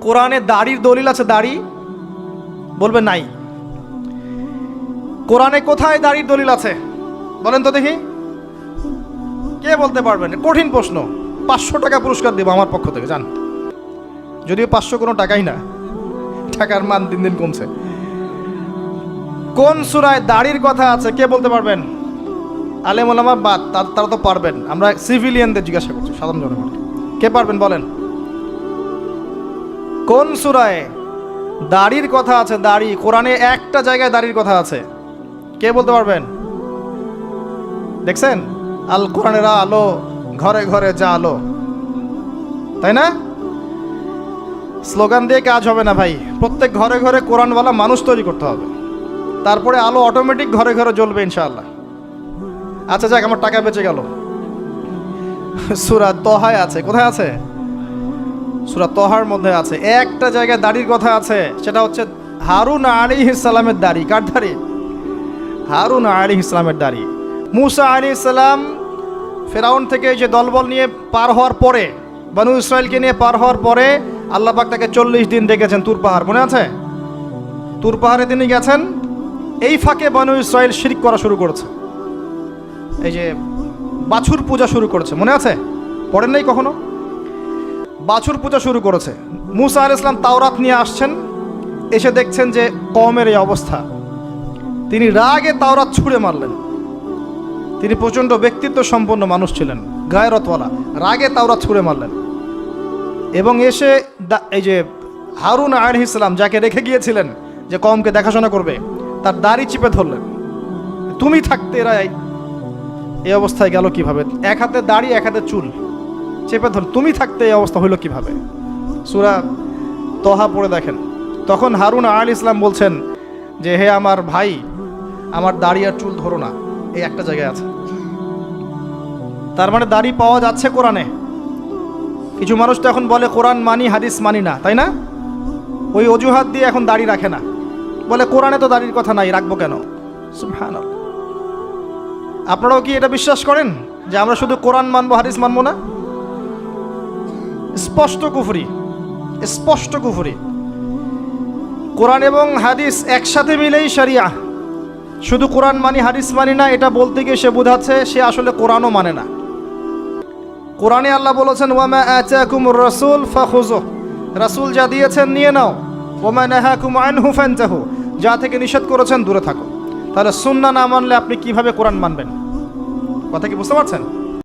কোরআনে দাড়ির দলিল আছে? দাড়ি বলবেন নাই। কোরআনে কোথায় দাড়ির দলিল আছে বলেন তো দেখি, কে বলতে পারবেন? কঠিন প্রশ্ন। 500 টাকা পুরস্কার দেব আমার পক্ষ থেকে, জান। যদিও 500 কোনো টাকাই না, টাকার মান দিন দিন কমছে। কোন সূরায় দাড়ির কথা আছে কে বলতে পারবেন? আলেম ওলামা বাদ, তারা তো পারবেন। আমরা সিভিলিয়ানদের জিজ্ঞাসা করছি, সাধারণ জনগণ। কে পারবেন বলেন? কোন সূরায় দাড়ির কথা আছে? দাড়ি কোরআনে একটা জায়গায় দাড়ির কথা আছে, কে বলতে পারবেন? দেখছেন, আল কোরআনের আলো ঘরে ঘরে যা আলো, তাই না? স্লোগান দিয়ে কাজ হবে না ভাই, প্রত্যেক ঘরে ঘরে কোরআনওয়ালা মানুষ তৈরি করতে হবে, তারপরে আলো অটোমেটিক ঘরে ঘরে জ্বলবে ইনশাআল্লাহ। আচ্ছা যাক, আমার টাকা বেঁচে গেল। সূরা তহায় আছে। কোথায় আছে? সূরা তহার মধ্যে আছে, একটা জায়গায় দাড়ির কথা আছে, সেটা হচ্ছে হারুন আলাইহিস সালামের দাড়ি। কার দাড়ি? হারুন আলাইহিস সালামের দাড়ি। মুসা আলাইহিস সালাম ফেরাউন থেকে যে দলবল নিয়ে পার হওয়ার পরে, বনু ইসরায়েলকে নিয়ে পার হওয়ার পরে আল্লাহ পাক তাকে 40 দিন ডেকেছেন তুর পাহাড়, মনে আছে? তুর পাহাড়ে তিনি গেছেন, এই ফাঁকে বনু ইসরায়েল শিরক করা শুরু করেছে, এই যে বাছুর পূজা শুরু করেছে, মনে আছে? পড়েন নাই কখনো? বাছুর পূজা শুরু করেছে। মুসা আলাইহিস সালাম তাওরাত নিয়ে আসছেন, এসে দেখছেন যে কওমের এই অবস্থা, তিনি রাগে তাওরাত ছুঁড়ে মারলেন। তিনি প্রচণ্ড ব্যক্তিত্ব সম্পন্ন মানুষ ছিলেন, গায়রতওয়ালা, রাগে তাওরাত ছুঁড়ে মারলেন। এবং এসে এই যে হারুন আলাইহিস সালাম যাকে রেখে গিয়েছিলেন যে কওমকে দেখাশোনা করবে, তার দাড়ি চিপে ধরলেন। তুমি থাকতে এরা এই অবস্থায় গেল কিভাবে? এক হাতে দাড়ি, এক হাতে চুল, চেপে ধর, তুমি থাকতে এই অবস্থা হইল কিভাবে? সূরা তহা পড়ে দেখেন। তখন হারুন আলাইহিস সালাম বলছেন যে হে আমার ভাই, আমার দাড়ি আর চুল ধরো না, এই একটা জায়গায় আছে। তার মানে দাড়ি পাওয়া যাচ্ছে কোরআনে। কিছু মানুষ তো এখন বলে কোরআন মানি হাদিস মানি না, তাই না? ওই অজুহাত দিয়ে এখন দাড়ি রাখে না, বলে কোরআনে তো দাড়ির কথা নাই, রাখবো কেন? সুবহানাল্লাহ। আপনারাও কি এটা বিশ্বাস করেন যে আমরা শুধু কোরআন মানবো, হাদিস মানবো না? স্পষ্ট কুফরি, স্পষ্ট কুফরি। কোরআন এবং হাদিস একসাথে মিলেই শরিয়া। শুধু কোরআন মানি হাদিস মানি না এটা বলতে গিয়ে সে বোঝাচ্ছে সে আসলে কোরআনও মানে না। কোরআনে আল্লাহ বলেছেন ওয়ামা আতাকুমুর রাসূল ফাখুযুহু, রাসূল যা দিয়েছেন নিয়ে নাও, ওয়ামা নাহাকুম আনহু ফানতাহু, যা থেকে নিষেধ করেছেন দূরে থাকো। তাহলে সুন্নাহ না মানলে আপনি কিভাবে কোরআন মানবেন? কথা কি বুঝতে পারছেন?